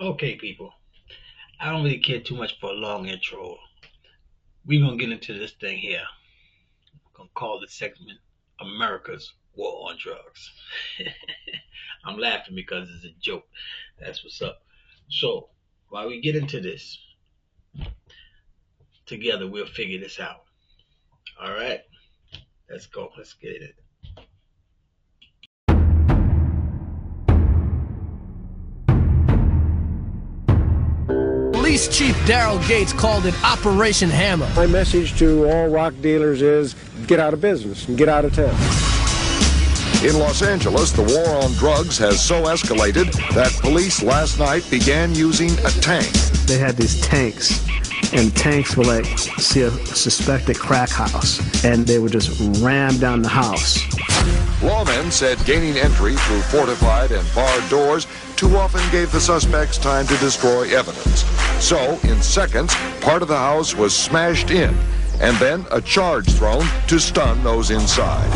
Okay, people. I don't really care too much for a long intro. We're gonna get into this thing here. I'm gonna call this segment America's War on Drugs. I'm laughing because it's a joke. That's what's up. So while we get into this together, we'll figure this out. All right, let's go. Let's get it. Police Chief Daryl Gates called it Operation Hammer. My message to all rock dealers is get out of business and get out of town. In Los Angeles, the war on drugs has so escalated that police last night began using a tank. They had these tanks, and tanks were like, see a suspected crack house, and they would just ram down the house. Lawmen said gaining entry through fortified and barred doors too often gave the suspects time to destroy evidence. So, in seconds, part of the house was smashed in, and then a charge thrown to stun those inside.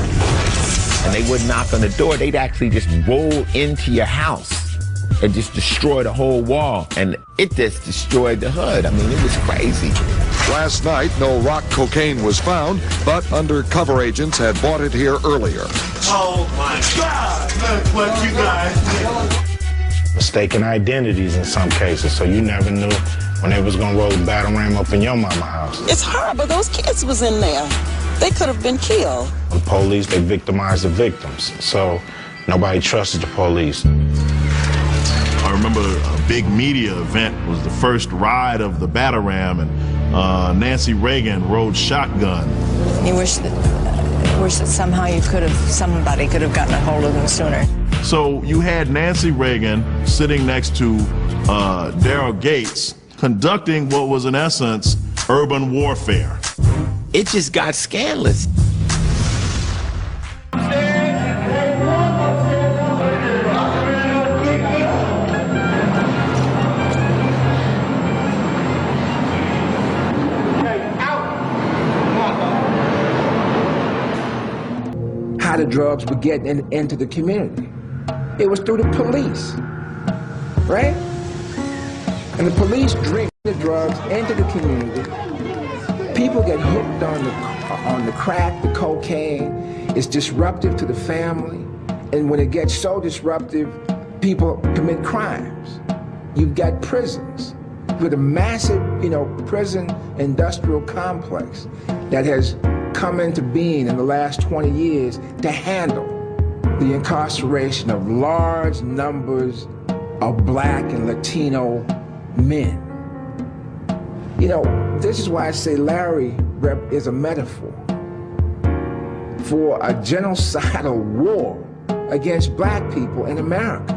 And they would knock on the door. They'd actually just roll into your house and just destroy the whole wall. And it just destroyed the hood. I mean, it was crazy. Last night, no rock cocaine was found, but undercover agents had bought it here earlier. Oh my God, look what you guys did. Mistaken identities in some cases, so you never knew when they was gonna roll the battle ram up in your mama's house. It's horrible. Those kids was in there. They could have been killed. The police, they victimize the victims, so nobody trusted the police. I remember a big media event was the first ride of the battle ram, and Nancy Reagan rode shotgun. You wish that somehow somebody could have gotten a hold of them sooner. So you had Nancy Reagan sitting next to Daryl Gates conducting what was in essence urban warfare. It just got scandalous. How the drugs were getting into the community. It was through the police, right? And the police drink the drugs into the community. People get hooked on the crack, the cocaine. It's disruptive to the family. And when it gets so disruptive, people commit crimes. You've got prisons with a massive, prison industrial complex that has come into being in the last 20 years to handle the incarceration of large numbers of black and Latino men. This is why I say Larry is a metaphor for a genocidal war against black people in America.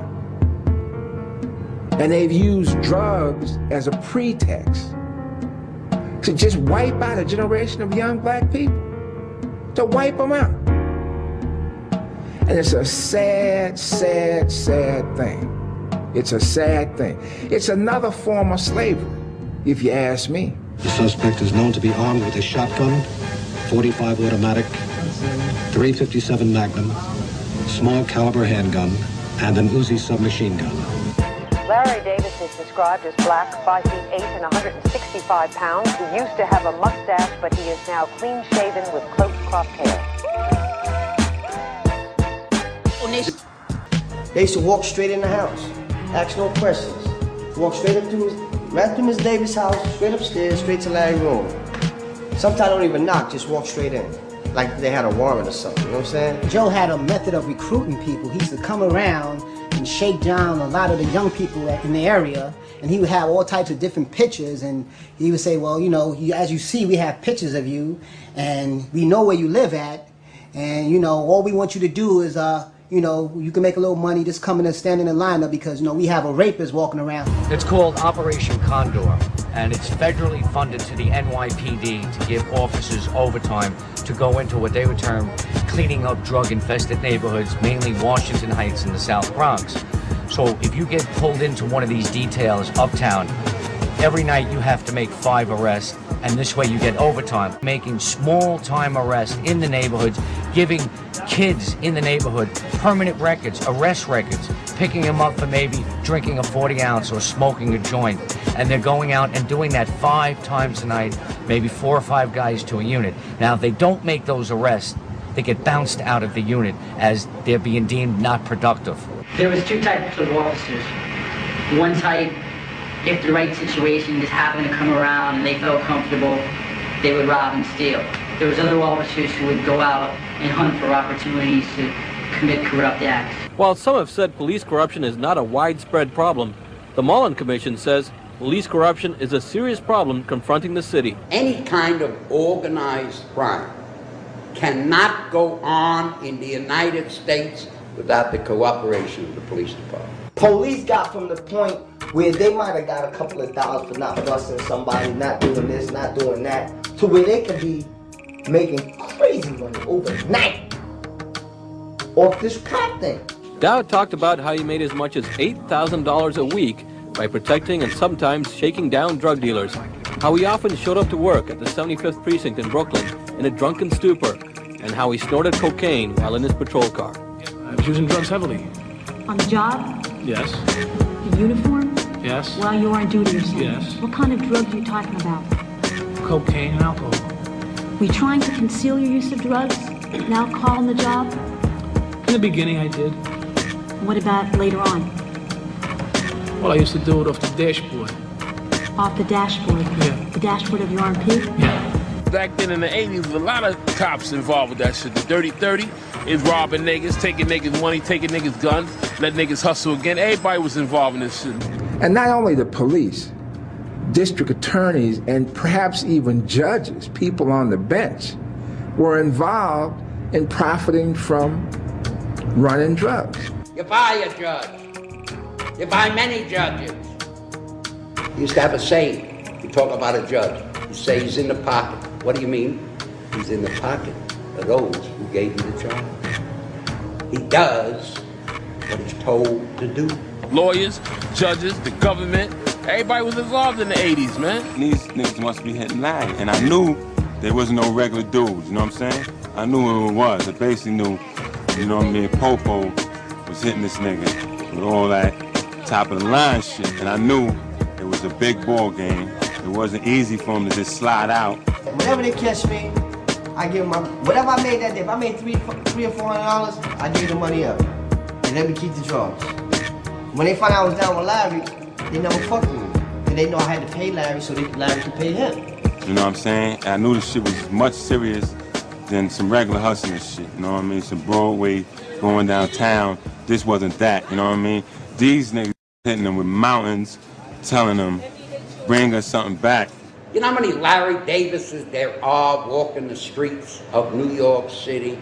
And they've used drugs as a pretext to just wipe out a generation of young black people, to wipe them out. And it's a sad, sad, sad thing. It's a sad thing. It's another form of slavery, if you ask me. The suspect is known to be armed with a shotgun, .45 automatic, .357 Magnum, small caliber handgun, and an Uzi submachine gun. Larry Davis is described as black, 5 feet 8 and 165 pounds. He used to have a mustache, but he is now clean-shaven with close-cropped hair. They used to walk straight in the house, ask no questions. Walk straight up to right through Miss Davis' house, straight upstairs, straight to Larry's room. Sometimes don't even knock, just walk straight in. Like they had a warrant or something, you know what I'm saying? Joe had a method of recruiting people. He used to come around and shake down a lot of the young people in the area, and he would have all types of different pictures, and he would say, well, as you see, we have pictures of you, and we know where you live at, and, all we want you to do is, you can make a little money just coming and standing in lineup because, we have a rapist walking around. It's called Operation Condor, and it's federally funded to the NYPD to give officers overtime to go into what they would term cleaning up drug-infested neighborhoods, mainly Washington Heights and the South Bronx. So if you get pulled into one of these details uptown, every night you have to make 5 arrests, and this way you get overtime, making small-time arrests in the neighborhoods, giving kids in the neighborhood permanent records, arrest records, picking them up for maybe drinking a 40 ounce or smoking a joint, and they're going out and doing that 5 times a night, maybe 4 or 5 guys to a unit. Now, if they don't make those arrests, they get bounced out of the unit as they're being deemed not productive. There was 2 types of officers. One type, if the right situation just happened to come around and they felt comfortable, they would rob and steal. There was other officers who would go out and hunt for opportunities to commit corrupt acts. While some have said police corruption is not a widespread problem, the Mullen Commission says police corruption is a serious problem confronting the city. Any kind of organized crime cannot go on in the United States without the cooperation of the police department. Police got from the point where they might have got a couple of dollars for not busting somebody, not doing this, not doing that, to where they could be making crazy money overnight off this cop thing. Dowd talked about how he made as much as $8,000 a week by protecting and sometimes shaking down drug dealers, how he often showed up to work at the 75th Precinct in Brooklyn in a drunken stupor, and how he snorted cocaine while in his patrol car. I was using drugs heavily. On the job? Yes. In uniform? Yes. While you were on duty or something? Yes. What kind of drugs are you talking about? Cocaine and alcohol. Were you trying to conceal your use of drugs and alcohol on the job? In the beginning, I did. What about later on? Well, I used to do it off the dashboard. Off the dashboard? Yeah. The dashboard of your RMP? Yeah. Back then in the 80s, there was a lot of cops involved with that shit. The Dirty 30 is robbing niggas, taking niggas' money, taking niggas' guns, let niggas hustle again. Everybody was involved in this shit. And not only the police, district attorneys, and perhaps even judges, people on the bench, were involved in profiting from running drugs. You buy a judge. You buy many judges. You used to have a saying. You talk about a judge. You say he's in the pocket. What do you mean? He's in the pocket of those who gave him the job. He does what he's told to do. Lawyers, judges, the government, everybody was involved in the 80s, man. These niggas must be hitting lag, and I knew there wasn't no regular dudes, you know what I'm saying? I knew who it was. I basically knew, you know what I mean, Popo was hitting this nigga with all that top of the line shit, and I knew it was a big ball game. It wasn't easy for him to just slide out. Whenever they catch me, I give them my, whatever I made that day. If I made $300 or $400, I give the money up and let me keep the drugs. When they found out I was down with Larry, they never fucked with me. And they know I had to pay Larry so Larry could pay him. You know what I'm saying? I knew the shit was much serious than some regular hustling shit, you know what I mean? Some Broadway going downtown. This wasn't that, you know what I mean? These niggas hitting them with mountains, telling them, bring us something back. You know how many Larry Davises there are walking the streets of New York City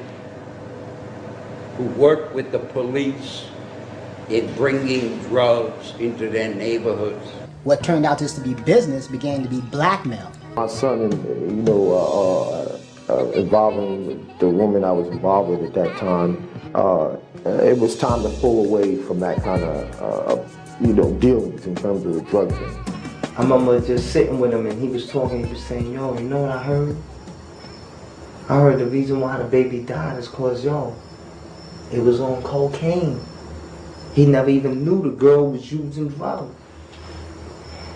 who work with the police in bringing drugs into their neighborhoods? What turned out just to be business began to be blackmail. My son, involving the woman I was involved with at that time, it was time to pull away from that kind of, dealings in terms of the drug thing. I remember just sitting with him and he was talking, he was saying, yo, you know what I heard? I heard the reason why the baby died is cause, yo, it was on cocaine. He never even knew the girl was using drugs.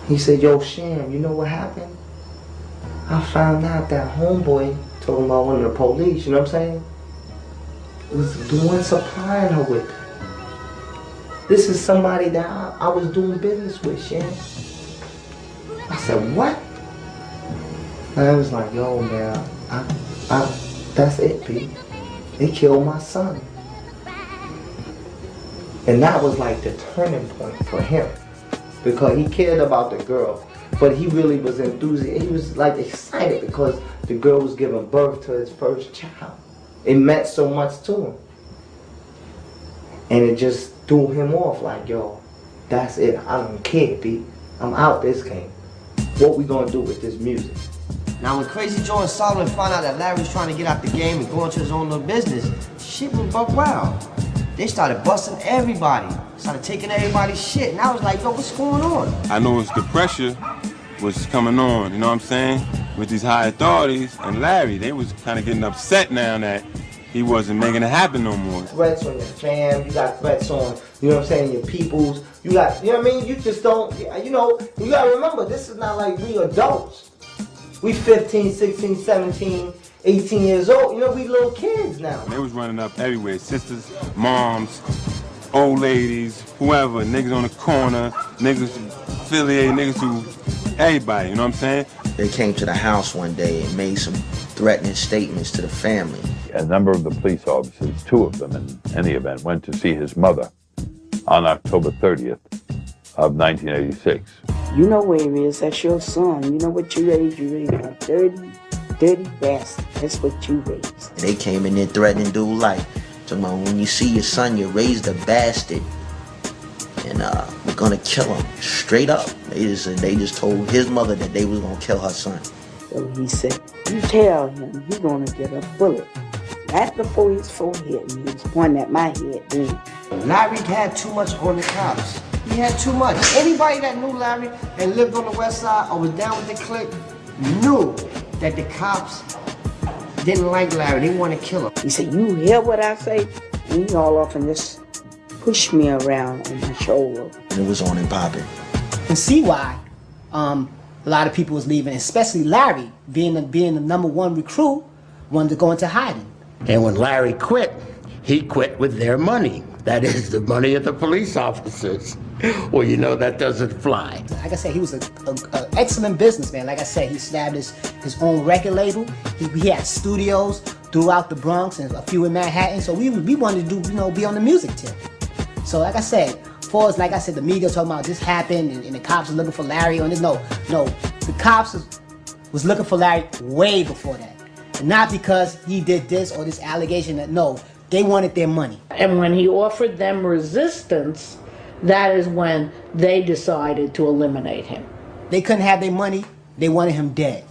He said, yo, Sham, you know what happened? I found out that homeboy, talking about one of the police, you know what I'm saying, was doing supplying her with. This is somebody that I was doing business with, Sham. I said, what? And I was like, yo, man, that's it, Pete. They killed my son. And that was like the turning point for him. Because he cared about the girl. But he really was enthusiastic. He was like excited because the girl was giving birth to his first child. It meant so much to him. And it just threw him off like, yo, that's it. I don't care, Pete. I'm out this game. What we gonna do with this music? Now when Crazy Joe and Solomon found out that Larry was trying to get out the game and go into his own little business, shit was buck wild. They started busting everybody. Started taking everybody's shit. And I was like, yo, what's going on? I know the pressure was coming on, you know what I'm saying? With these high authorities and Larry, they was kind of getting upset now that he wasn't making it happen no more. Threats on your fam, you got threats on, you know what I'm saying, your peoples. You got, you know what I mean? You just don't, you know, you gotta remember, this is not like we adults. We 15, 16, 17, 18 years old. You know, we little kids now. They was running up everywhere. Sisters, moms, old ladies, whoever. Niggas on the corner, niggas affiliated, niggas who, everybody, you know what I'm saying? They came to the house one day and made some threatening statements to the family. A number of the police officers, 2 of them in any event, went to see his mother on October 30th of 1986. You know where he is. That's your son. You know what you raised. You raised a dirty bastard. That's what you raised. They came in there threatening dude like, talking about when you see your son, you raised a bastard. And we're gonna kill him. Straight up. They just told his mother that they was gonna kill her son. So he said, you tell him he's gonna get a bullet right before his forehead. And he was pointing at my head then. Larry had too much on the cops. He had too much. Anybody that knew Larry and lived on the west side or was down with the clique knew that the cops didn't like Larry. They want to kill him. He said, you hear what I say? And he all off and just pushed me around on my shoulder. And it was on and popping. And see why a lot of people was leaving, especially Larry, being the #1 recruit, wanted to go into hiding. And when Larry quit, he quit with their money. That is the money of the police officers. Well, you know, that doesn't fly. Like I said, he was an excellent businessman. Like I said, he established his own record label. He had studios throughout the Bronx and a few in Manhattan. So we wanted to do, you know, be on the music tip. So like I said, for us, like I said, the media talking about this happened and the cops were looking for Larry on this. No, the cops was looking for Larry way before that. And not because he did this or this allegation that, no, they wanted their money. And when he offered them resistance, that is when they decided to eliminate him. They couldn't have their money. They wanted him dead.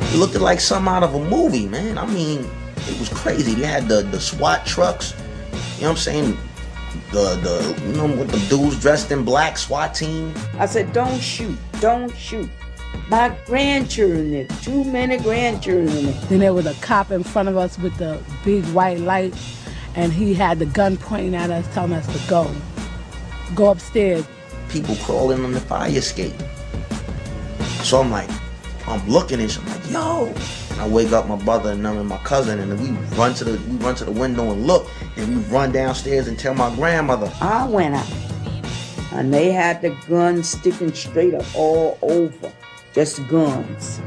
It looked like something out of a movie, man. I mean, it was crazy. They had the SWAT trucks, you know what I'm saying? You know, with the dudes dressed in black, SWAT team. I said, don't shoot. My grandchildren there, too many grandchildren there. Then there was a cop in front of us with the big white light, and he had the gun pointing at us, telling us to go upstairs. People crawling on the fire escape. So I'm looking and I'm like, yo. And I wake up my brother and my cousin, and we run to the window and look, and we run downstairs and tell my grandmother. I went out, and they had the guns sticking straight up all over, just guns.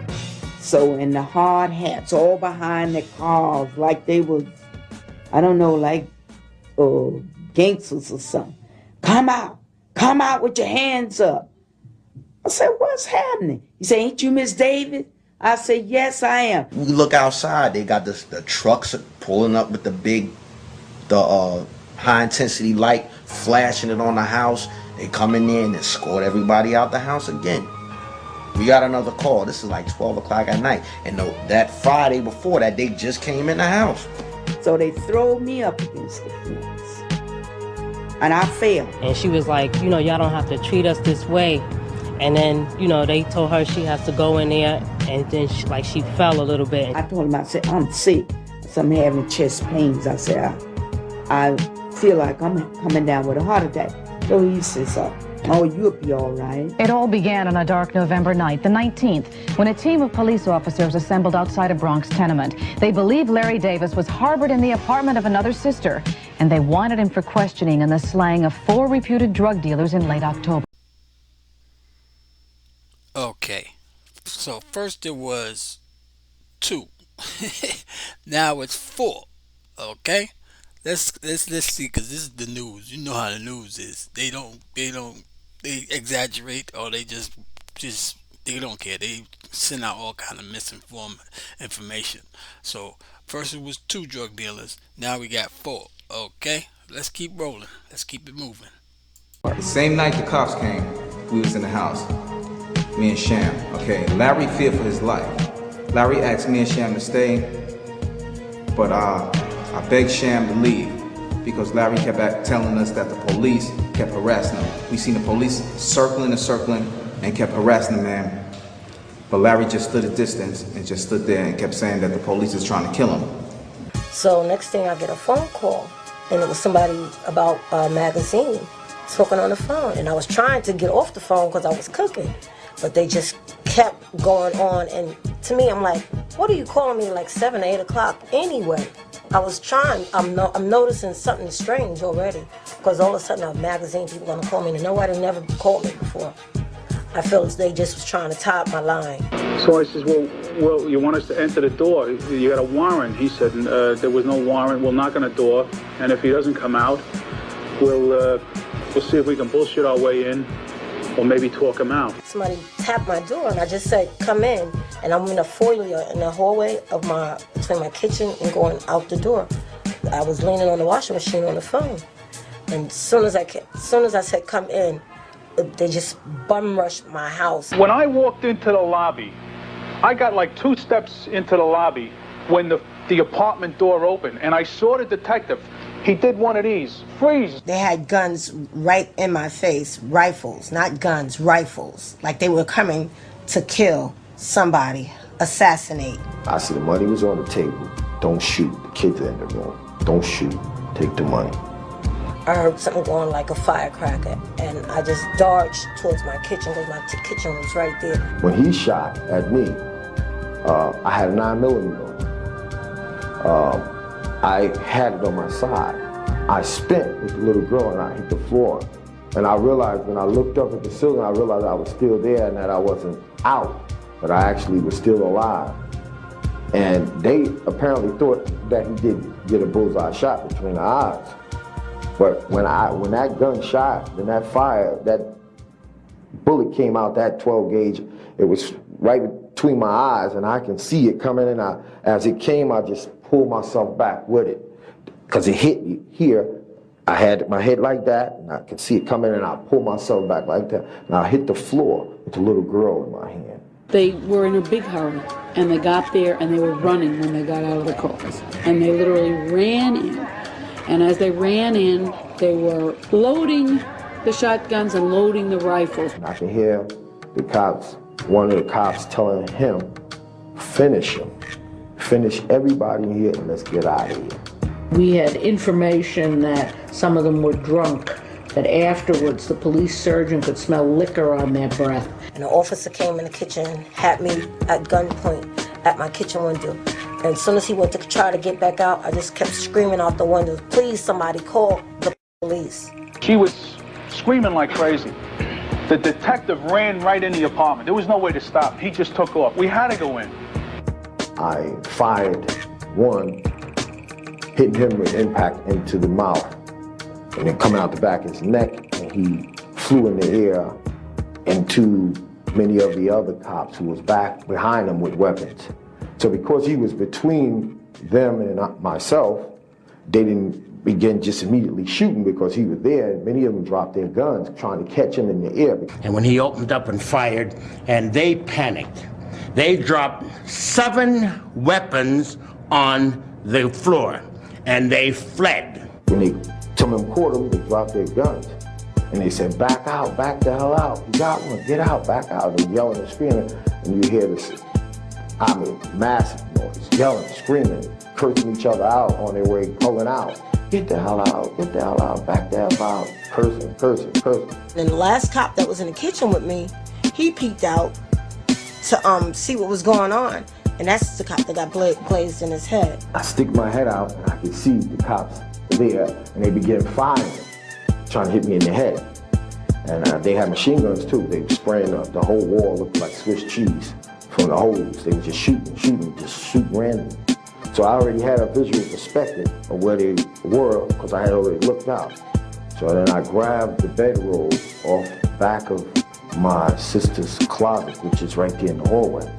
So, and the hard hats all behind the cars, like they were, I don't know, like gangsters or something. Come out with your hands up. I said, what's happening? He said, ain't you Miss Davis? I said, yes, I am. We look outside, they got the trucks pulling up with the high intensity light, flashing it on the house. They come in there and escort everybody out the house again. We got another call. This is like 12 o'clock at night. And that Friday before that, they just came in the house. So they throw me up against the fence. And I fell. And she was like, you know, y'all don't have to treat us this way. And then, you know, they told her she has to go in there, and then she fell a little bit. I told him, I said, I'm sick. So I'm having chest pains. I said, I feel like I'm coming down with a heart attack. So he says, oh, you'll be all right. It all began on a dark November night, the 19th, when a team of police officers assembled outside a Bronx tenement. They believed Larry Davis was harbored in the apartment of another sister, and they wanted him for questioning in the slaying of 4 reputed drug dealers in late October. Okay, so first it was 2, now it's 4. Okay, let's see, because this is the news. You know how the news is. They exaggerate, or they just they don't care. They send out all kind of misinformed information. So first it was 2 drug dealers. Now we got 4. Okay, let's keep rolling. Let's keep it moving. The same night the cops came, we was in the house. Me and Sham. Okay, Larry feared for his life. Larry asked me and Sham to stay but I begged Sham to leave because Larry kept telling us that the police kept harassing him. We seen the police circling and circling and kept harassing the man. But Larry just stood at distance and just stood there and kept saying that the police is trying to kill him. So next thing I get a phone call, and it was somebody about a magazine talking on the phone. And I was trying to get off the phone because I was cooking, but they just kept going on. And to me, I'm like, what are you calling me like 7 or 8 o'clock anyway? I was trying, I'm noticing something strange already, because all of a sudden a magazine people gonna call me, and nobody never called me before. I felt as they just was trying to tie up my line. So I says, well, you want us to enter the door? You got a warrant. He said, there was no warrant. We'll knock on the door, and if he doesn't come out, we'll see if we can bullshit our way in, or maybe talk him out. Somebody tapped my door, and I just said, come in. And I'm in a foyer in the hallway of between my kitchen and going out the door. I was leaning on the washing machine on the phone. And as soon as I said, come in, they just bum rushed my house. When I walked into the lobby, I got like 2 steps into the lobby when the apartment door opened, and I saw the detective. He did one of these. Freeze. They had guns right in my face, rifles, not guns, rifles. Like they were coming to kill somebody, assassinate. I said the money was on the table. Don't shoot. The kids are in the room. Don't shoot. Take the money. I heard something going like a firecracker, and I just dodged towards my kitchen because my kitchen was right there. When he shot at me, I had a 9mm. I had it on my side. I spent with the little girl and I hit the floor. And I realized when I looked up at the ceiling, I realized I was still there and that I wasn't out, but I actually was still alive. And they apparently thought that he did get a bullseye shot between the eyes. But when that gun shot, then that bullet came out, that 12 gauge, it was right between my eyes and I can see it coming in. As it came, I just pulled myself back with it. Because it hit me here. I had my head like that and I could see it coming and I pulled myself back like that. And I hit the floor with the little girl in my hand. They were in a big hurry and they got there and they were running when they got out of the cars. And they literally ran in. And as they ran in, they were loading the shotguns and loading the rifles. I can hear the cops, one of the cops telling him, finish him. Finish everybody in here and let's get out of here. We had information that some of them were drunk, that afterwards the police surgeon could smell liquor on their breath. And an officer came in the kitchen, had me at gunpoint at my kitchen window. And as soon as he went to try to get back out, I just kept screaming out the window, please somebody call the police. She was screaming like crazy. The detective ran right in the apartment. There was no way to stop. He just took off. We had to go in. I fired one, hitting him with impact into the mouth, and then coming out the back of his neck, and he flew in the air into many of the other cops who was back behind him with weapons. So because he was between them and myself, they didn't begin just immediately shooting because he was there. Many of them dropped their guns trying to catch him in the air. And when he opened up and fired, and they panicked, they dropped 7 weapons on the floor, and they fled. When they told them caught them, they dropped their guns. And they said, back out, back the hell out. You got one, get out, back out. They're yelling and screaming, and you hear this, massive noise, yelling, screaming, cursing each other out on their way, pulling out. Get the hell out, get the hell out, back the hell out, cursing, cursing, cursing. And the last cop that was in the kitchen with me, he peeked out to see what was going on. And that's the cop that got glazed in his head. I stick my head out and I could see the cops there, and they began firing, trying to hit me in the head. And they had machine guns too. They were spraying the whole wall, looked like Swiss cheese from the holes. They were just shooting randomly. So I already had a visual perspective of where they were because I had already looked out. So then I grabbed the bedroll off the back of my sister's closet, which is right there in the hallway.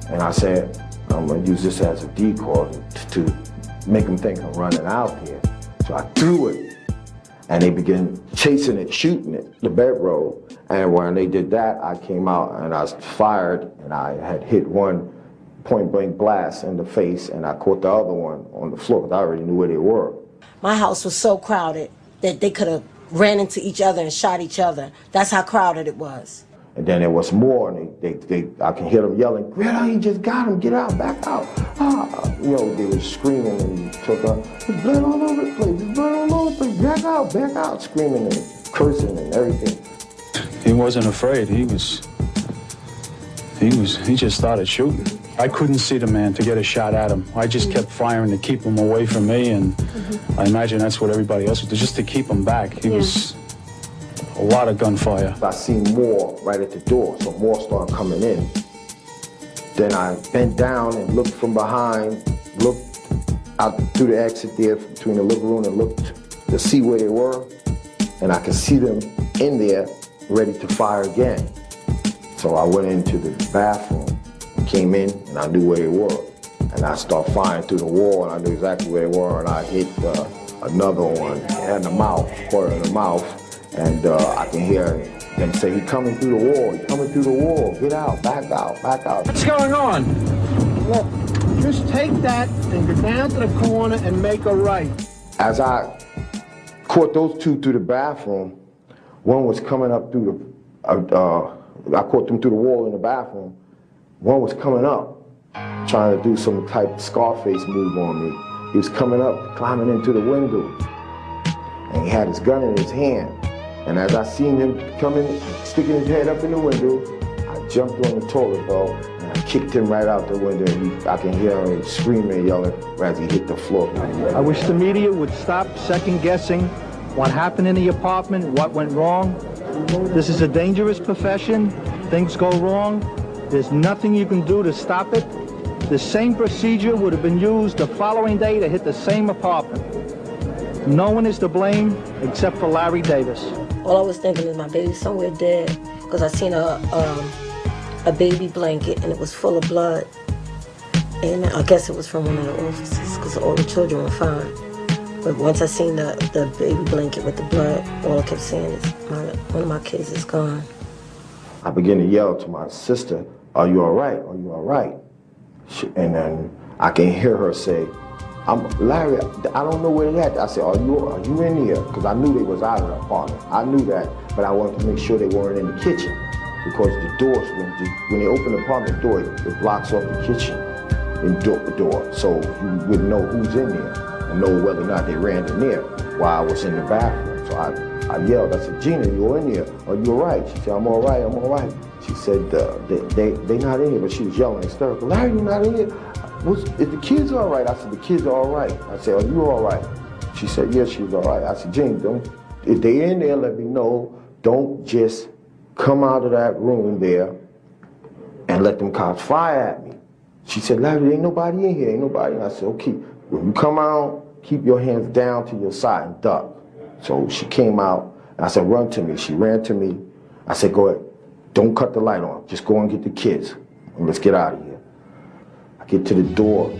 And I said, I'm gonna use this as a decoy to make them think I'm running out here. So I threw it, and they began chasing it, shooting it, the bedroll. And when they did that, I came out and I fired, and I had hit one point blank blast in the face, and I caught the other one on the floor because I already knew where they were. My house was so crowded that they could have ran into each other and shot each other. That's how crowded it was. And then there was more, and I can hear them yelling, "Greta, he just got him, get out, back out." You know, they were screaming and took her, "There's blood all over the place, there's blood all over the place, back out," screaming and cursing and everything. He wasn't afraid, he just started shooting. I couldn't see the man to get a shot at him. I just kept firing to keep him away from me, and I imagine that's what everybody else would do, just to keep him back. He was a lot of gunfire. I seen more right at the door, so more started coming in. Then I bent down and looked from behind, looked out through the exit there between the living room and looked to see where they were, and I could see them in there ready to fire again. So I went into the bathroom, came in, and I knew where they were. And I started firing through the wall, and I knew exactly where they were, and I hit another one in the mouth, caught her in the mouth. And I can hear them say, "He's coming through the wall, he's coming through the wall, get out, back out, back out." What's going on? Look, just take that and go down to the corner and make a right. As I caught those two through the bathroom, one was coming up through I caught them through the wall in the bathroom. One was coming up, trying to do some type of Scarface move on me. He was coming up, climbing into the window, and he had his gun in his hand. And as I seen him coming, sticking his head up in the window, I jumped on the toilet bowl and I kicked him right out the window. And I can hear him screaming and yelling as he hit the floor. I wish the media would stop second-guessing what happened in the apartment, what went wrong. This is a dangerous profession. Things go wrong. There's nothing you can do to stop it. The same procedure would have been used the following day to hit the same apartment. No one is to blame except for Larry Davis. All I was thinking is my baby's somewhere dead, because I seen a baby blanket and it was full of blood. And I guess it was from one of the offices, because all the children were fine. But once I seen the baby blanket with the blood, all I kept saying is, one of my kids is gone. I began to yell to my sister, "Are you all right? Are you all right?" And then I can hear her say, "Larry, I don't know where they at." I said, "Are you in here?" Because I knew they was out of the apartment. I knew that, but I wanted to make sure they weren't in the kitchen, because the doors, when they open the apartment door, it blocks off the kitchen and door, so you wouldn't know who's in there and know whether or not they ran in there while I was in the bathroom. So I yelled. I said, "Gina, you in here? Are you all right?" She said, "I'm all right, I'm all right." She said, they not in here," but she was yelling hysterical. "Larry, you're not in here? Is the kids all right?" I said, "The kids are all right." I said, "Are you all right?" She said, "Yes, she was all right." I said, "Gina, if they in there, let me know. Don't just come out of that room there and let them cops fire at me." She said, "Larry, ain't nobody in here, ain't nobody." And I said, "Okay, when you come out, keep your hands down to your side and duck." So she came out, and I said, "Run to me." She ran to me. I said, "Go ahead. Don't cut the light on. Just go and get the kids, and let's get out of here." I get to the door.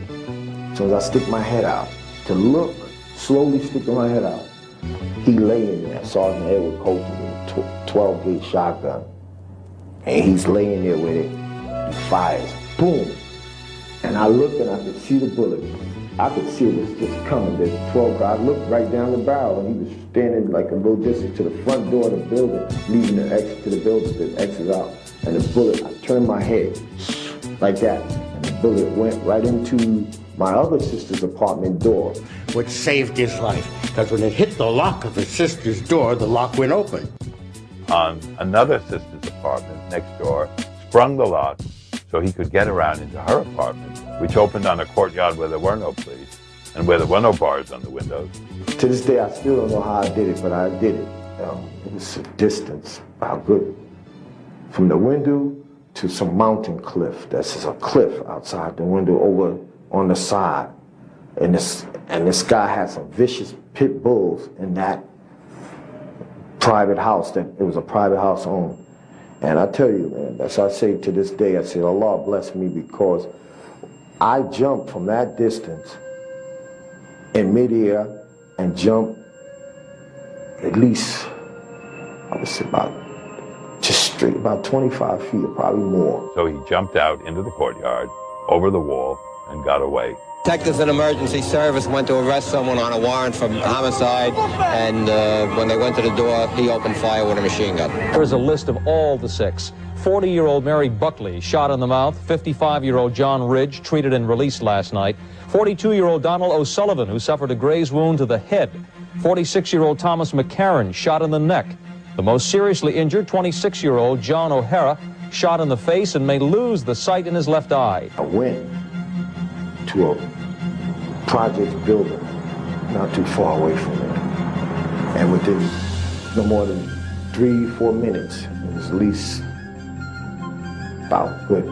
As soon as I stick my head out to look, slowly sticking my head out, he laying there, Sergeant Edward Colton with a 12-gauge shotgun. And he's laying there with it. He fires. Boom. And I looked and I could see the bullet. I could see it was just coming. There's 12 guys. I looked right down the barrel, and he was standing like a little distance to the front door of the building, leading the exit to the building, the exit out. And the bullet, I turned my head like that, and the bullet went right into my other sister's apartment door. Which saved his life, because when it hit the lock of his sister's door, the lock went open. On another sister's apartment next door, sprung the lock so he could get around into her apartment, which opened on a courtyard where there were no police and where there were no bars on the windows. To this day, I still don't know how I did it, but I did it. It was a distance, about good. From the window to some mountain cliff. This is a cliff outside the window over on the side. And this guy had some vicious pit bulls in that private house. It was a private house owned. And I tell you, man, that's what I say to this day. I say, Allah bless me, because I jumped from that distance in midair and jumped at least, I would say about 25 feet or probably more. So he jumped out into the courtyard, over the wall and got away. Detectives in emergency service went to arrest someone on a warrant for homicide, and when they went to the door, he opened fire with a machine gun. Here's a list of all the 6. 40-year-old Mary Buckley, shot in the mouth. 55-year-old John Ridge, treated and released last night. 42-year-old Donald O'Sullivan, who suffered a graze wound to the head. 46-year-old Thomas McCarran, shot in the neck. The most seriously injured, 26-year-old John O'Hara, shot in the face and may lose the sight in his left eye. I went to a project building not too far away from there. And within no more than 3-4 minutes, it was at least about good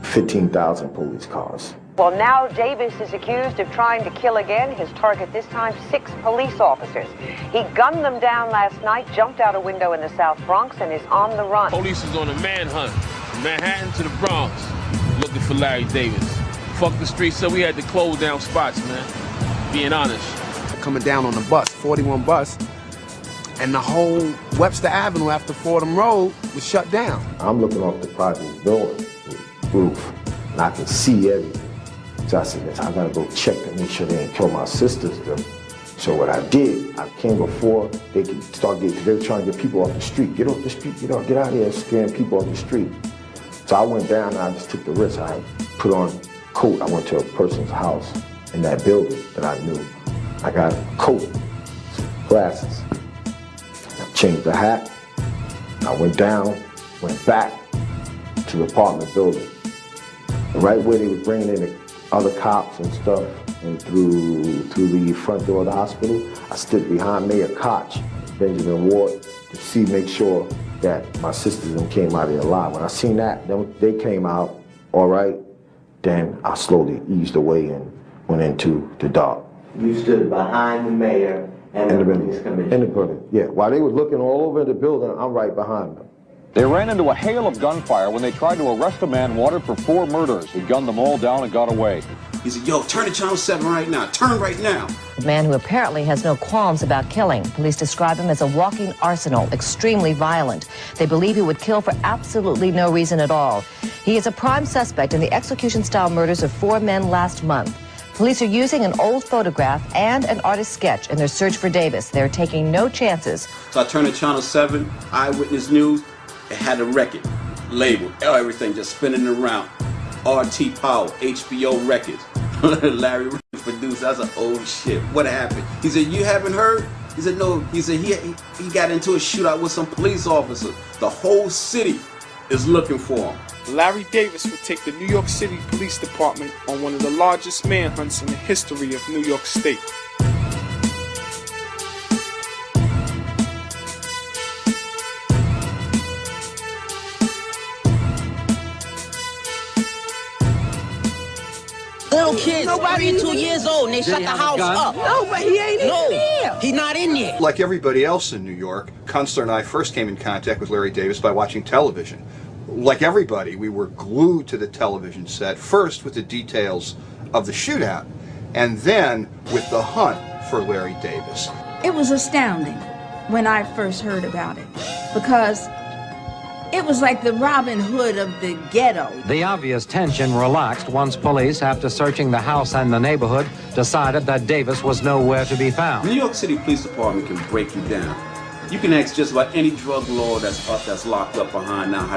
15,000 police cars. Well, now Davis is accused of trying to kill again. His target this time, 6 police officers. He gunned them down last night, jumped out a window in the South Bronx, and is on the run. Police is on a manhunt from Manhattan to the Bronx, looking for Larry Davis. Fuck the streets, so we had to close down spots, man. Being honest. Coming down on the bus, 41 bus, and the whole Webster Avenue after Fordham Road was shut down. I'm looking off the project building roof, and I can see everything. So I said, I gotta go check to make sure they didn't kill my sisters, though. So what I did, I came before they could start getting, they were trying to get people off the street. Get off the street, get out of here, scaring people off the street. So I went down and I just took the risk. I put on a coat. I went to a person's house in that building that I knew. I got a coat, some glasses. I changed the hat. I went down, went back to the apartment building. Right where they were bringing in the other cops and stuff, and through the front door of the hospital, I stood behind Mayor Koch, Benjamin Ward, to make sure that my sisters came out of there alive. When I seen that, they came out all right, then I slowly eased away and went into the dark. You stood behind the mayor and the police commissioner? In the building, yeah. While they were looking all over the building, I'm right behind them. They ran into a hail of gunfire when they tried to arrest a man wanted for 4 murders. He gunned them all down and got away. He said, yo, turn to Channel 7 right now. Turn right now. A man who apparently has no qualms about killing. Police describe him as a walking arsenal, extremely violent. They believe he would kill for absolutely no reason at all. He is a prime suspect in the execution-style murders of 4 men last month. Police are using an old photograph and an artist's sketch in their search for Davis. They're taking no chances. So I turned to Channel 7, Eyewitness News. It had a record label, everything just spinning around. RT Power, HBO Records. Larry produced. That's an old shit. What happened? He said, you haven't heard? He said, no. He said, he got into a shootout with some police officers. The whole city is looking for him. Larry Davis would take the New York City Police Department on one of the largest manhunts in the history of New York State. Little kids, 32 years old, and they shut the house up. No, but he ain't in there. He's not in there. Like everybody else in New York, Kunstler and I first came in contact with Larry Davis by watching television. Like everybody, we were glued to the television set, first with the details of the shootout, and then with the hunt for Larry Davis. It was astounding when I first heard about it, because it was like the Robin Hood of the ghetto. The obvious tension relaxed once police, after searching the house and the neighborhood, decided that Davis was nowhere to be found. New York City Police Department can break you down. You can ask just about any drug lord that's locked up behind now how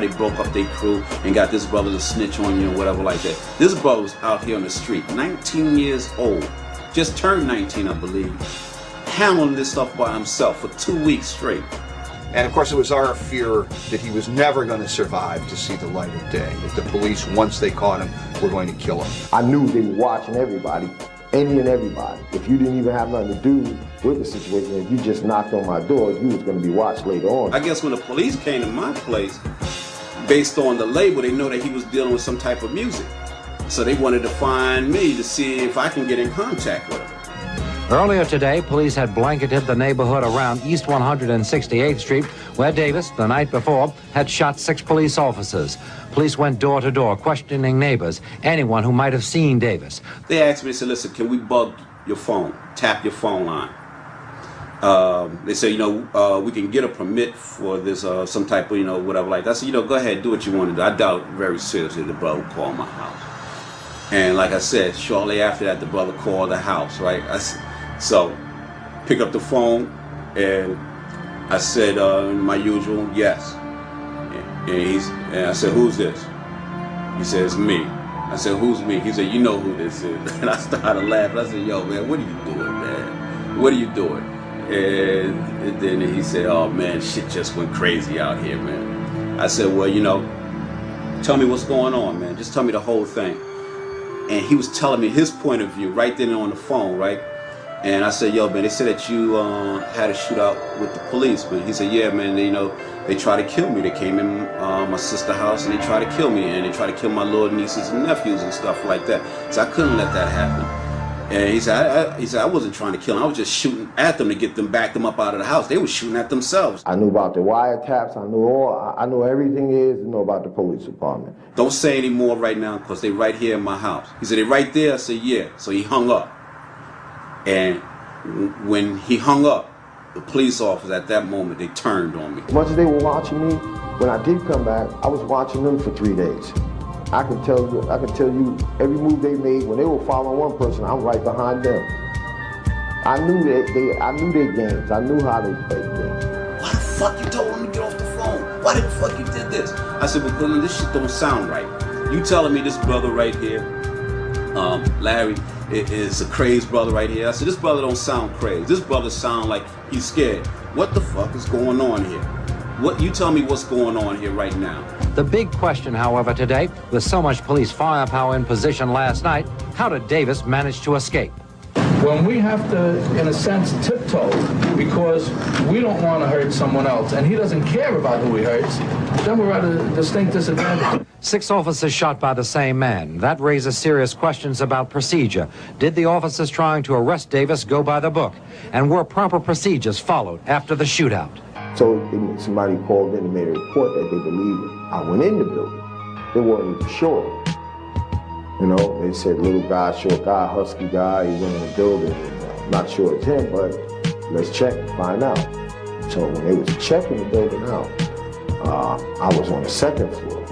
they broke up their crew and got this brother to snitch on you or whatever like that. This brother was out here on the street, 19 years old, just turned 19, I believe, handling this stuff by himself for 2 weeks straight. And of course it was our fear that he was never going to survive to see the light of day, that the police, once they caught him, were going to kill him. I knew they were watching everybody, any and everybody. If you didn't even have nothing to do with the situation, if you just knocked on my door, you was going to be watched later on. I guess when the police came to my place, based on the label, they know that he was dealing with some type of music. So they wanted to find me to see if I can get in contact with him. Earlier today, police had blanketed the neighborhood around East 168th Street, where Davis, the night before, had shot 6 police officers. Police went door to door, questioning neighbors, anyone who might have seen Davis. They asked me, they said, listen, can we bug your phone, tap your phone line? They said, we can get a permit for this, some type of, whatever like that. I said, go ahead, do what you want to do. I doubt very seriously the brother would call my house. And like I said, shortly after that, the brother called the house, right? So, pick up the phone, and I said, my usual, yes. And I said, who's this? He says, me. I said, who's me? He said, you know who this is. And I started laughing. I said, yo, man, what are you doing, man? What are you doing? And then he said, oh, man, shit just went crazy out here, man. I said, well, tell me what's going on, man. Just tell me the whole thing. And he was telling me his point of view right then on the phone, right? And I said, yo, man, they said that you had a shootout with the police, man. He said, yeah, man, they tried to kill me. They came in my sister's house and they tried to kill me, and they tried to kill my little nieces and nephews and stuff like that. So I couldn't let that happen. And he said, I wasn't trying to kill them. I was just shooting at them to back them up out of the house. They were shooting at themselves. I knew about the wiretaps. I knew everything there is to know about the police department. Don't say any more right now, because they right here in my house. He said, they right there? I said, yeah. So he hung up. And when he hung up, the police officers at that moment, they turned on me. As much as they were watching me, when I did come back, I was watching them for 3 days. I can tell you every move they made. When they were following one person, I'm right behind them. I knew their games. I knew how they played games. Why the fuck you told him to get off the phone? Why the fuck you did this? I said, because this shit don't sound right. You telling me this brother right here, Larry, is a crazed brother right here. I said, this brother don't sound crazy. This brother sound like he's scared. What the fuck is going on here? You tell me what's going on here right now. The big question, however, today, with so much police firepower in position last night, how did Davis manage to escape? When we have to, in a sense, tiptoe because we don't want to hurt someone else and he doesn't care about who he hurts, then we're at a distinct disadvantage. 6 officers shot by the same man. That raises serious questions about procedure. Did the officers trying to arrest Davis go by the book? And were proper procedures followed after the shootout? So somebody called in and made a report that they believed I went in the building. They weren't even sure. They said little guy, short guy, husky guy, he went in the building. Not sure it's him, but let's check and find out. So when they was checking the building out, I was on the 2nd floor.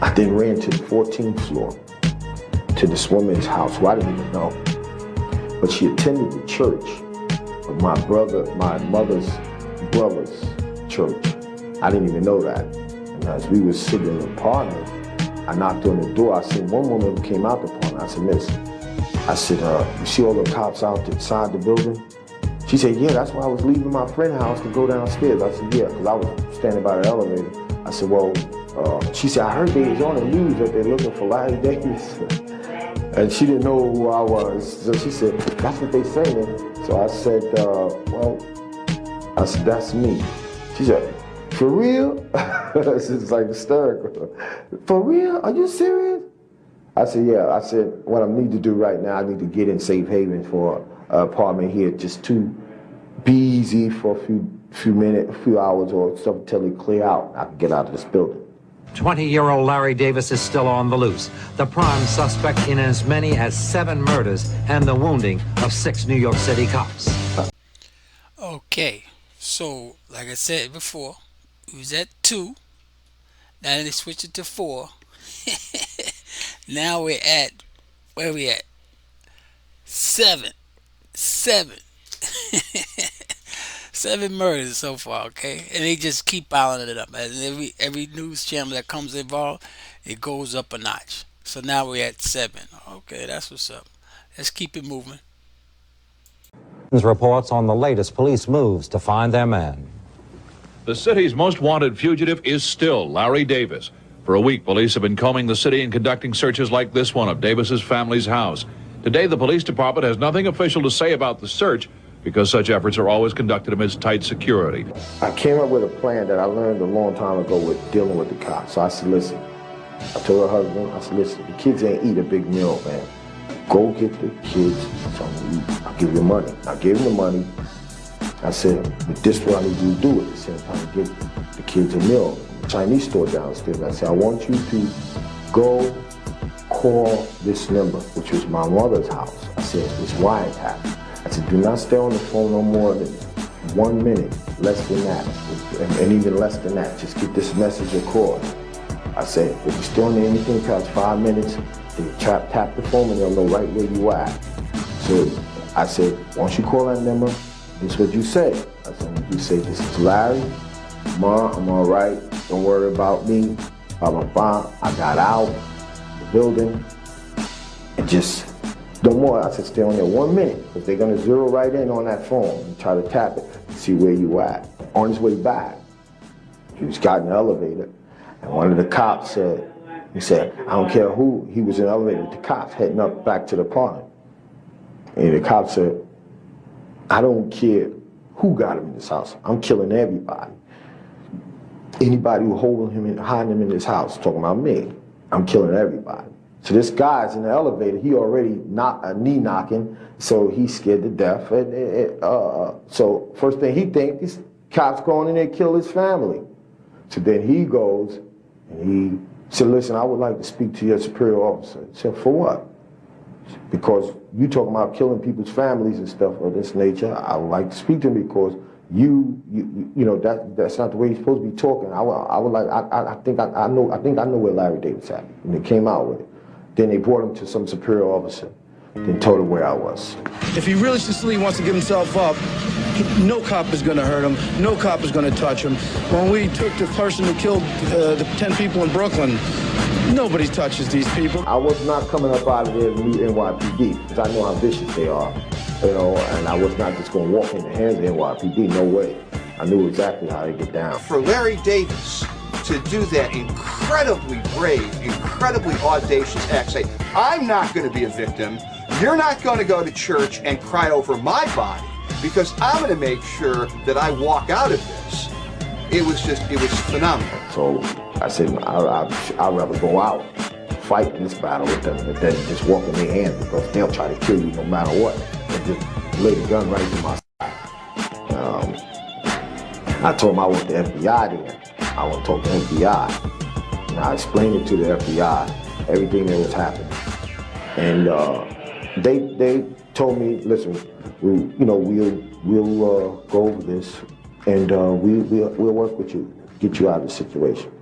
I then ran to the 14th floor to this woman's house who I didn't even know. But she attended the church of my mother's brother's church. I didn't even know that. And as we were sitting in the apartment, I knocked on the door. I seen one woman who came out the apartment. I said, miss, you see all the cops outside the building? She said, yeah, that's why I was leaving my friend's house to go downstairs. I said, yeah, because I was standing by the elevator. I said, well, she said, I heard they was on the news that they're looking for Larry Davis. And she didn't know who I was. So she said, that's what they saying. So I said, that's me. She said, for real? It's like hysterical. For real? Are you serious? I said, yeah. I said, what I need to do right now, I need to get in safe haven for an apartment here just to be easy for a few minutes, a few hours or stuff until they clear out. I can get out of this building. 20-year-old Larry Davis is still on the loose, the prime suspect in as many as 7 murders and the wounding of 6 New York City cops. Okay, so like I said before, it was at 2, now they switched it to 4. Now we're at, where we at? 7. 7 murders so far, okay? And they just keep piling it up. As every news channel that comes involved, it goes up a notch. So now we're at 7. Okay, that's what's up. Let's keep it moving. Reports on the latest police moves to find their man. The city's most wanted fugitive is still Larry Davis. For a week, police have been combing the city and conducting searches like this one of Davis's family's house. Today, the police department has nothing official to say about the search because such efforts are always conducted amidst tight security. I came up with a plan that I learned a long time ago with dealing with the cops. So I said, listen, I told her husband, I said, listen, the kids ain't eat a big meal, man. Go get the kids something to eat. I'll give you money. I gave him the money. I said, but this is what I need you to do at the same time, get the kids a meal. The Chinese store downstairs. I said, I want you to go call this number, which was my mother's house. I said, it's wiretap. I said, do not stay on the phone no more than 1 minute, less than that, and even less than that. Just get this message across. I said, if you're still on anything past 5 minutes, then tap the phone and they'll know right where you at. So I said, once you call that number, this is what you say. I said, you say, this is Larry. Ma, I'm all right. Don't worry about me. I'm fine. I got out the building and just no more. I said, stay on there 1 minute because they're going to zero right in on that phone and try to tap it to see where you at. On his way back, he just got in the elevator and one of the cops said, he said, I don't care who, he was in the elevator with the cops heading up back to the apartment. And the cop said, I don't care who got him in this house. I'm killing everybody. Anybody who holding him and hiding him in this house, talking about me, I'm killing everybody. So this guy's in the elevator, he already knee knocking, so he's scared to death. So first thing he thinks, these cops going in there to kill his family. So then he goes and he said, listen, I would like to speak to your superior officer. I said, for what? Because you talking about killing people's families and stuff of this nature. I would like to speak to him because you know that's not the way you're supposed to be talking. I think I know where Larry Davis at, and they came out with it. Then they brought him to some superior officer, then told him where I was. If he really sincerely wants to give himself up, no cop is going to hurt him. No cop is going to touch him. When we took the person who killed the 10 people in Brooklyn, nobody touches these people. I was not coming up out of there to meet NYPD because I know how vicious they are, you know, and I was not just going to walk in the hands of NYPD. No way. I knew exactly how they get down. For Larry Davis to do that incredibly brave, incredibly audacious act, say, I'm not going to be a victim. You're not going to go to church and cry over my body because I'm going to make sure that I walk out of this. It was phenomenal. So I said, I'd rather go out, fight this battle with them than just walk in their hands because they'll try to kill you no matter what. And just lay the gun right to my side. I told them I want the FBI then. I want to talk to the FBI. And I explained it to the FBI, everything that was happening. And they told me, listen, we'll go over this and we'll work with you, get you out of the situation.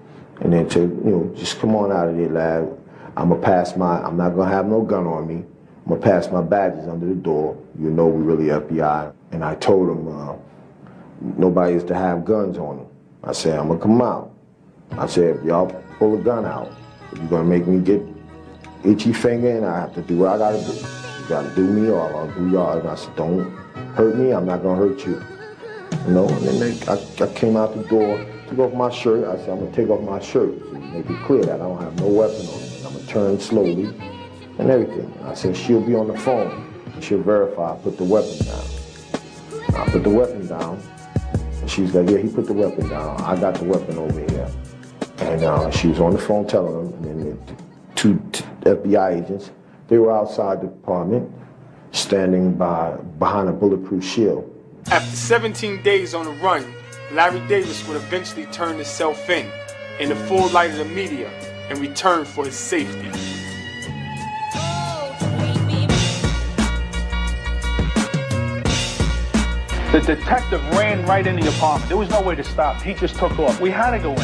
And then to, just come on out of there, lad. I'm not gonna have no gun on me. I'm gonna pass my badges under the door. We really FBI. And I told them nobody is to have guns on them. I said, I'm gonna come out. I said, if y'all pull a gun out, if you're gonna make me get itchy finger and I have to do what I gotta do. You gotta do me or I'll do y'all. And I said, don't hurt me, I'm not gonna hurt you. And then I came out the door, took off my shirt. I said, I'm gonna take off my shirt so make it clear that I don't have no weapon on me. I'm gonna turn slowly and everything. I said, she'll be on the phone. She'll verify I put the weapon down. I put the weapon down. And she was like, yeah, he put the weapon down. I got the weapon over here. And she was on the phone telling him, and then the two FBI agents, they were outside the apartment, standing behind a bulletproof shield. After 17 days on the run, Larry Davis would eventually turn himself in the full light of the media, and return for his safety. The detective ran right in the apartment. There was no way to stop. He just took off. We had to go in.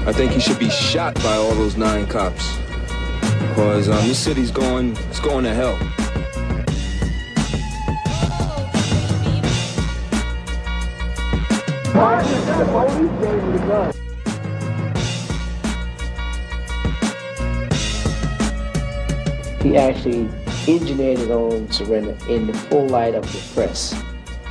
I think he should be shot by all those 9 cops. Because this city's going to hell. He actually engineered his own surrender in the full light of the press.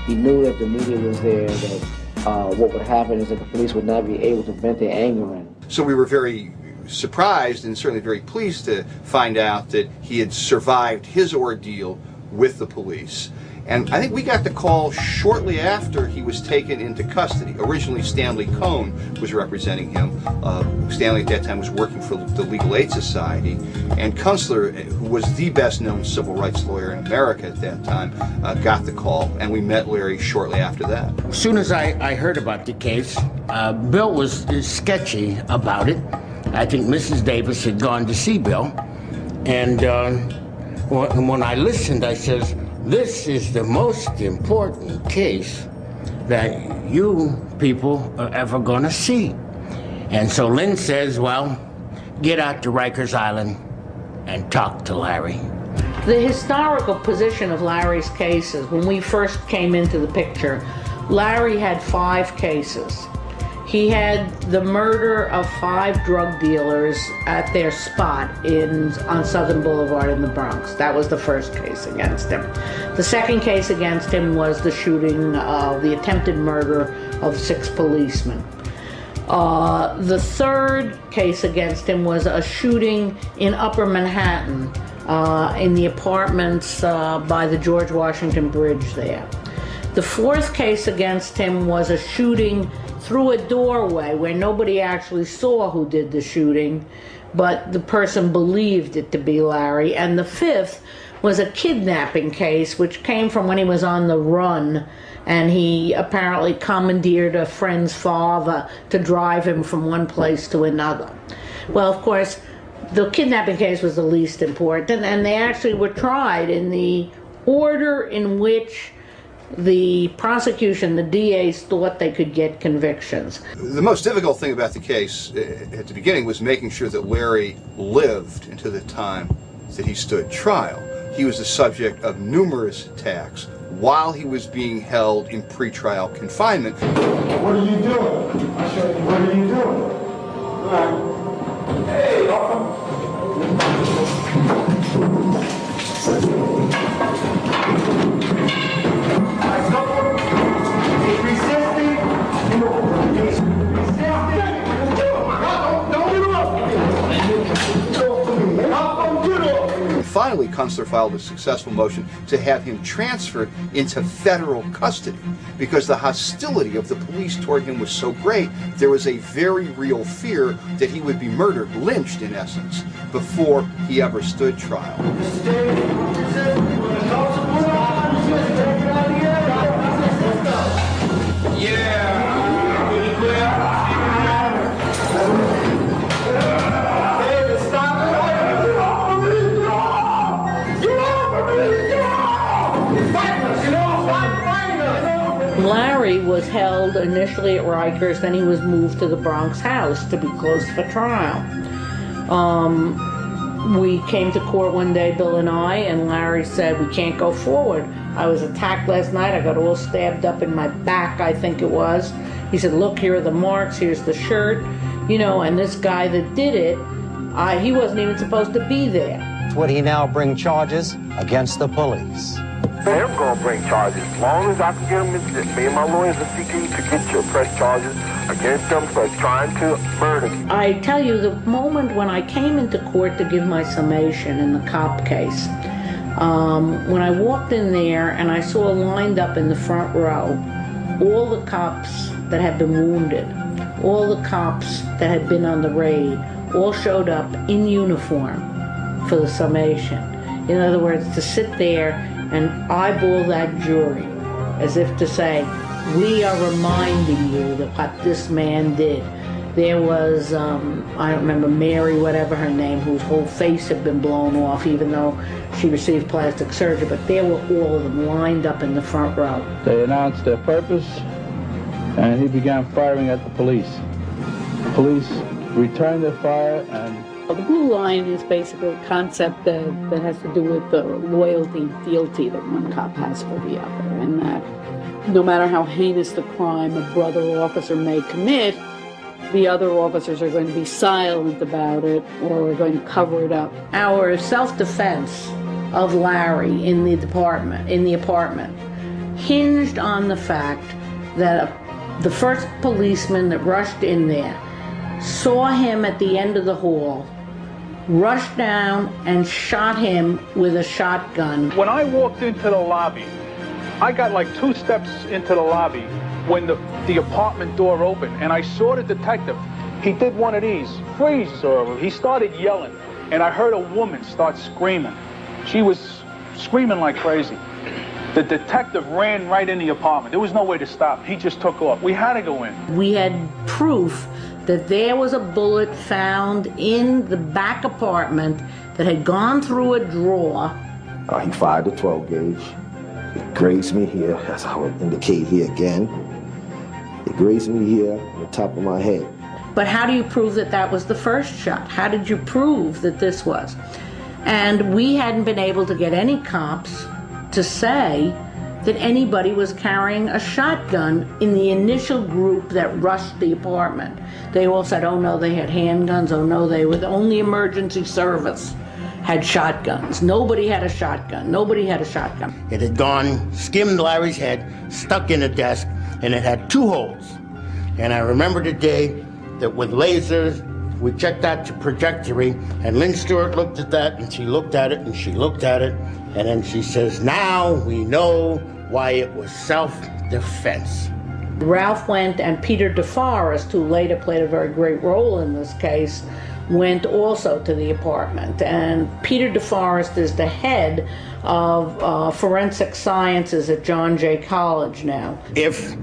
He knew that the media was there, that what would happen is that the police would not be able to vent their anger in. So we were very surprised and certainly very pleased to find out that he had survived his ordeal with the police. And I think we got the call shortly after he was taken into custody. Originally, Stanley Cohn was representing him. Stanley at that time was working for the Legal Aid Society. And Kunstler, who was the best-known civil rights lawyer in America at that time, got the call, and we met Larry shortly after that. As soon as I heard about the case, Bill was sketchy about it. I think Mrs. Davis had gone to see Bill. And when I listened, I says, this is the most important case that you people are ever going to see. And so Lynn says, well, get out to Rikers Island and talk to Larry. The historical position of Larry's cases, when we first came into the picture, Larry had 5 cases. He had the murder of 5 drug dealers at their spot on Southern Boulevard in the Bronx. That was the first case against him. The second case against him was the shooting, the attempted murder of 6 policemen. The third case against him was a shooting in Upper Manhattan, in the apartments by the George Washington Bridge there. The fourth case against him was a shooting through a doorway where nobody actually saw who did the shooting, but the person believed it to be Larry. And the fifth was a kidnapping case, which came from when he was on the run, and he apparently commandeered a friend's father to drive him from one place to another. Well, of course, the kidnapping case was the least important, and they actually were tried in the order in which the prosecution, the DAs, thought they could get convictions. The most difficult thing about the case at the beginning was making sure that Larry lived into the time that he stood trial. He was the subject of numerous attacks while he was being held in pretrial confinement. What are you doing? I'll show you. What are you doing? Hey, welcome. Finally, Kunstler filed a successful motion to have him transferred into federal custody because the hostility of the police toward him was so great. There was a very real fear that he would be murdered, lynched in essence, before he ever stood trial. Larry was held initially at Rikers, then he was moved to the Bronx house to be close for trial. We came to court one day, Bill and I, and Larry said, we can't go forward. I was attacked last night. I got all stabbed up in my back, I think it was. He said, look, here are the marks, here's the shirt. You know, and this guy that did it, he wasn't even supposed to be there. Would he now bring charges against the police? I'm going to bring charges. As long as I can get them, me and my lawyers are seeking to get you press charges against them for trying to murder you. I tell you, the moment when I came into court to give my summation in the cop case, when I walked in there and I saw lined up in the front row all the cops that had been wounded, all the cops that had been on the raid, all showed up in uniform for the summation. In other words, to sit there and eyeball that jury as if to say, we are reminding you that what this man did. There was, I don't remember, Mary, whatever her name, whose whole face had been blown off even though she received plastic surgery, but there were all of them lined up in the front row. They announced their purpose, and he began firing at the police. The police returned their fire, and the blue line is basically a concept that has to do with the loyalty and fealty that one cop has for the other, and that no matter how heinous the crime a brother officer may commit, the other officers are going to be silent about it or are going to cover it up. Our self-defense of Larry in the apartment hinged on the fact that the first policeman that rushed in there saw him at the end of the hall, rushed down and shot him with a shotgun. when I walked into the lobby, I got like 2 steps into the lobby when the apartment door opened, and I saw the detective. He did one of these, freeze, or he started yelling, and I heard a woman start screaming. She was screaming like crazy. The detective ran right in the apartment. There was no way to stop. He just took off. We had to go in. We had proof that there was a bullet found in the back apartment that had gone through a drawer. He fired the 12 gauge. It grazed me here, as I would indicate here again. It grazed me here on the top of my head. But how do you prove that that was the first shot? How did you prove that this was? And we hadn't been able to get any cops to say that anybody was carrying a shotgun in the initial group that rushed the apartment. They all said, oh no, they had handguns, oh no, they were the only emergency service had shotguns. Nobody had a shotgun. Nobody had a shotgun. It had gone, skimmed Larry's head, stuck in a desk, and it had 2 holes. And I remember the day that with lasers, we checked out the trajectory, and Lynn Stewart looked at that, and she looked at it, and she looked at it, and then she says, now we know why it was self-defense. Ralph went, and Peter DeForest, who later played a very great role in this case, went also to the apartment. And Peter DeForest is the head of forensic sciences at John Jay College now. If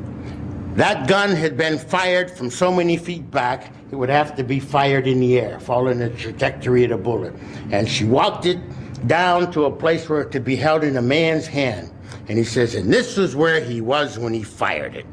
that gun had been fired from so many feet back, it would have to be fired in the air, following the trajectory of the bullet. And she walked it down to a place where it could be held in a man's hand. And he says, and this was where he was when he fired it.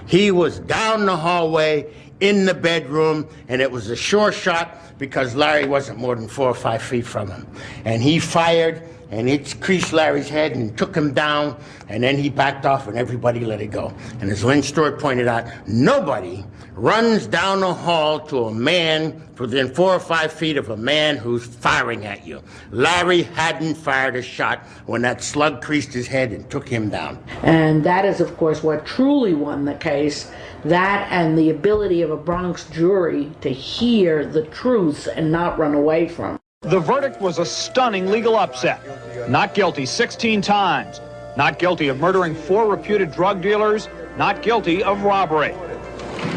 He was down the hallway in the bedroom, and it was a sure shot because Larry wasn't more than 4 or 5 feet from him. And he fired, and it creased Larry's head and took him down, and then he backed off and everybody let it go. And as Lynn Stewart pointed out, nobody runs down the hall to a man within 4 or 5 feet of a man who's firing at you. Larry hadn't fired a shot when that slug creased his head and took him down. And that is, of course, what truly won the case. That and the ability of a Bronx jury to hear the truth and not run away from it. The verdict was a stunning legal upset. Not guilty 16 times. Not guilty of murdering 4 reputed drug dealers. Not guilty of robbery.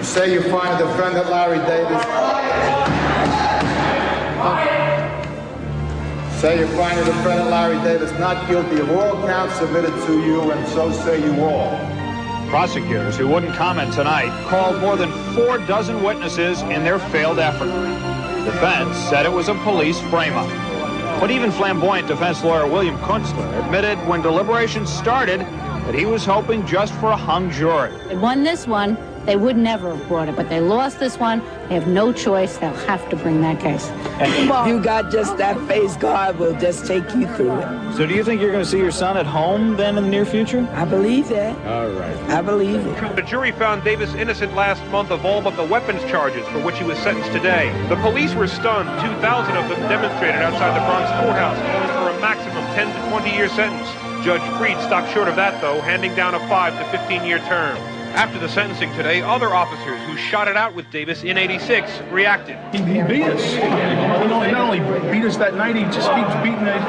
Say you find the defendant Larry Davis. Say you find the defendant Larry Davis not guilty of all counts submitted to you, and so say you all. Prosecutors, who wouldn't comment tonight, called more than 4 dozen witnesses in their failed effort. Defense said it was a police frame-up. But even flamboyant defense lawyer William Kunstler admitted when deliberations started that he was hoping just for a hung jury. They won this one, they would never have brought it, but they lost this one. They have no choice. They'll have to bring that case. If you got just that face, God will just take you through it. So do you think you're going to see your son at home then in the near future? I believe that. All right. I believe it. The jury found Davis innocent last month of all but the weapons charges for which he was sentenced today. The police were stunned. 2,000 of them demonstrated outside the Bronx courthouse, calling for a maximum 10 to 20-year sentence. Judge Freed stopped short of that, though, handing down a 5 to 15-year term. After the sentencing today, other officers who shot it out with Davis in '86 reacted. He beat us. Not only beat us that night, he just keeps beating us.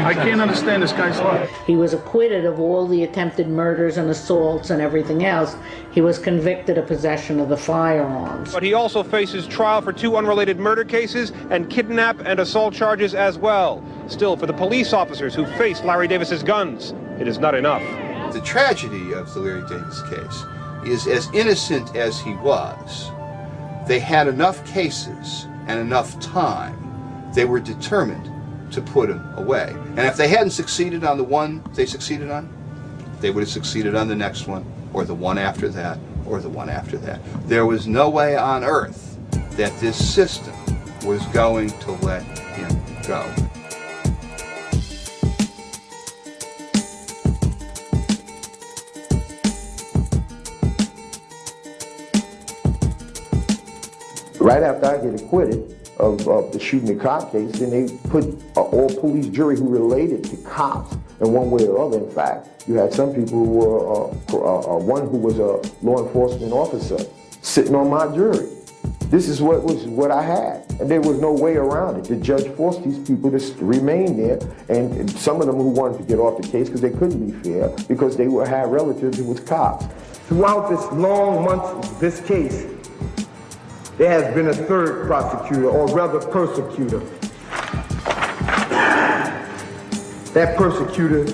I can't understand this guy's life. He was acquitted of all the attempted murders and assaults and everything else. He was convicted of possession of the firearms. But he also faces trial for 2 unrelated murder cases and kidnap and assault charges as well. Still, for the police officers who faced Larry Davis's guns, it is not enough. The tragedy of the Larry Davis case is, as innocent as he was, they had enough cases and enough time. They were determined to put him away. And if they hadn't succeeded on the one they succeeded on, they would have succeeded on the next one, or the one after that, or the one after that. There was no way on earth that this system was going to let him go. Right after I get acquitted of the shooting the cop case, then they put an all-police jury who related to cops in one way or other. In fact, you had some people who were, one who was a law enforcement officer sitting on my jury. This is what I had, and there was no way around it. The judge forced these people to remain there, and some of them who wanted to get off the case because they couldn't be fair, because they had relatives who was cops. Throughout this long months of this case, there has been a third prosecutor, or rather persecutor. That persecutor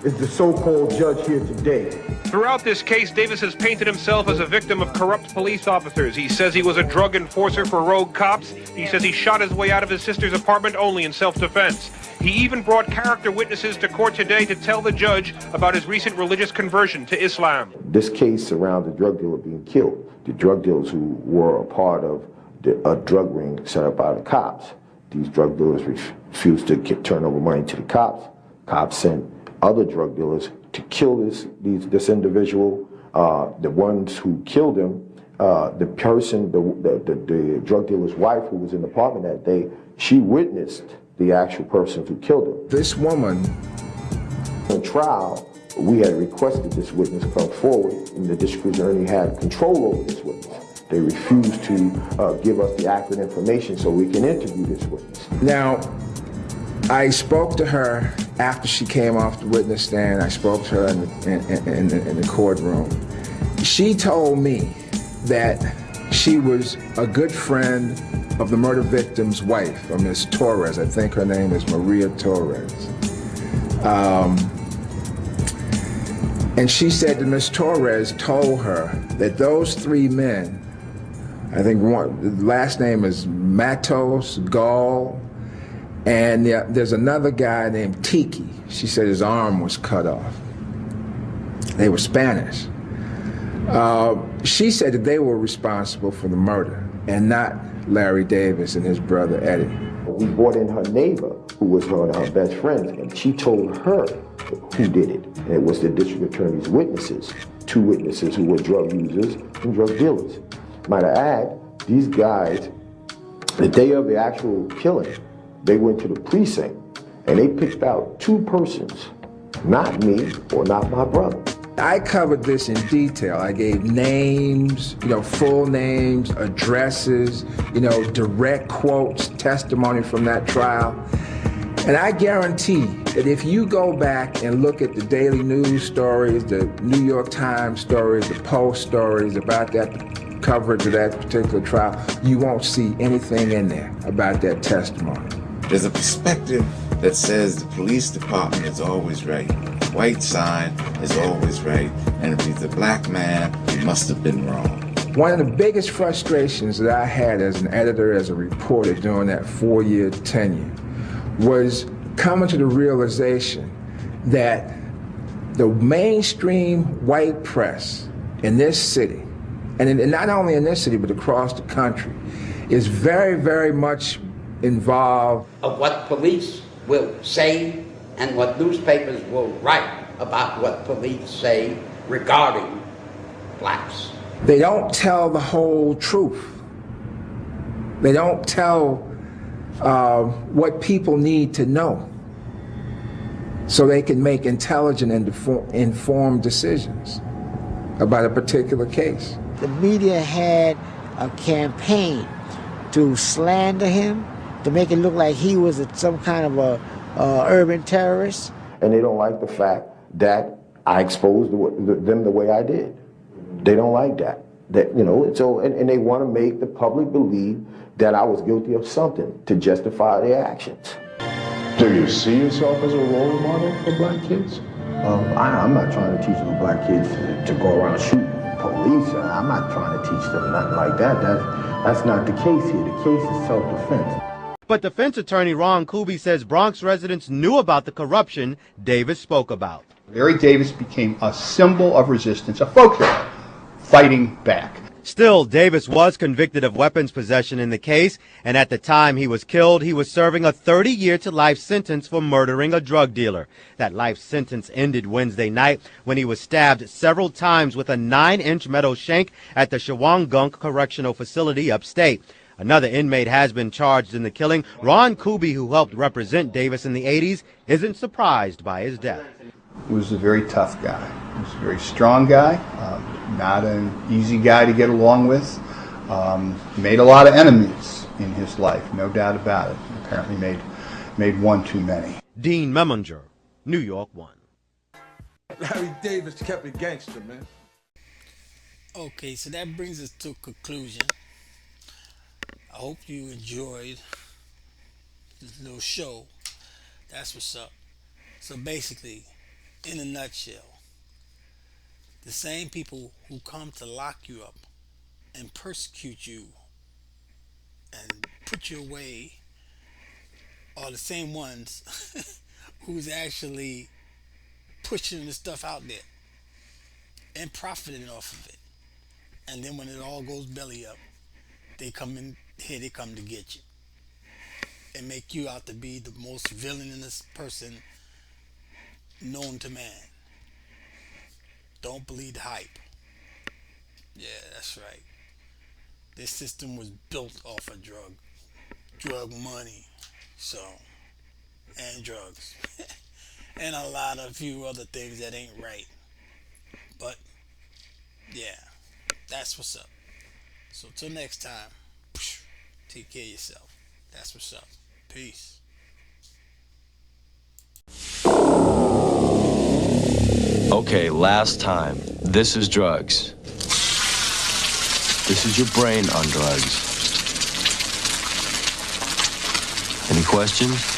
is the so-called judge here today. Throughout this case, Davis has painted himself as a victim of corrupt police officers. He says he was a drug enforcer for rogue cops. He says he shot his way out of his sister's apartment only in self-defense. He even brought character witnesses to court today to tell the judge about his recent religious conversion to Islam. This case around the drug dealer being killed, the drug dealers who were a part of a drug ring set up by the cops. These drug dealers refused to turn over money to the cops. Cops sent other drug dealers to kill this individual. The ones who killed him, the drug dealer's wife who was in the apartment that day, she witnessed the actual person who killed him. This woman, in trial, we had requested this witness come forward, and the district attorney had control over this witness. They refused to give us the accurate information so we can interview this witness. Now, I spoke to her after she came off the witness stand. I spoke to her in the courtroom. She told me that she was a good friend of the murder victim's wife, Miss Torres. I think her name is Maria Torres. And she said that Miss Torres told her that those three men, I think the last name is Matos, Gall, and there's another guy named Tiki. She said his arm was cut off. They were Spanish. She said that they were responsible for the murder and not Larry Davis and his brother Eddie. We brought in her neighbor, who was her best friend, and she told her who did it. And it was the district attorney's witnesses, two witnesses who were drug users and drug dealers. Might I add, these guys, the day of the actual killing, they went to the precinct and they picked out two persons, not me or not my brother. I covered this in detail. I gave names, full names, addresses, direct quotes, testimony from that trial. And I guarantee that if you go back and look at the daily news stories, the New York Times stories, the Post stories about that coverage of that particular trial, you won't see anything in there about that testimony. There's a perspective that says the police department is always right. White side is always right. And if he's a black man, he must have been wrong. One of the biggest frustrations that I had as an editor, as a reporter during that 4-year tenure was coming to the realization that the mainstream white press in this city, and not only in this city but across the country, is very, very much involved of what police will say and what newspapers will write about what police say regarding blacks. They don't tell the whole truth. They don't tell what people need to know so they can make intelligent and informed decisions about a particular case. The media had a campaign to slander him, to make it look like he was some kind of a urban terrorist. And they don't like the fact that I exposed them the way I did. They don't like that. And they want to make the public believe that I was guilty of something to justify their actions. Do you see yourself as a role model for black kids? I'm not trying to teach the black kids to go around shooting police. I'm not trying to teach them nothing like that. That's not the case here. The case is self-defense. But defense attorney Ron Kuby says Bronx residents knew about the corruption Davis spoke about. Larry Davis became a symbol of resistance, a folk hero, fighting back. Still, Davis was convicted of weapons possession in the case, and at the time he was killed, he was serving a 30-year-to-life sentence for murdering a drug dealer. That life sentence ended Wednesday night when he was stabbed several times with a 9-inch metal shank at the Shawangunk Correctional Facility upstate. Another inmate has been charged in the killing. Ron Kuby, who helped represent Davis in the 80s, isn't surprised by his death. He was a very tough guy. He was a very strong guy, not an easy guy to get along with. Made a lot of enemies in his life, no doubt about it. Apparently made one too many. Dean Meminger, New York 1. Larry Davis kept it gangster, man. Okay, so that brings us to a conclusion. I hope you enjoyed this little show. That's what's up. So basically, In a nutshell, the same people who come to lock you up and persecute you and put you away are the same ones who's actually pushing the stuff out there and profiting off of it. And then when it all goes belly up, they come in here, they come to get you and make you out to be the most villainous person known to man. Don't believe the hype. Yeah, that's right. This system was built off of drug money, so, and drugs, and a lot of few other things that ain't right. But yeah, that's what's up. So till next time, take care of yourself. That's what's up. Peace. Okay, last time. This is drugs. This is your brain on drugs. Any questions?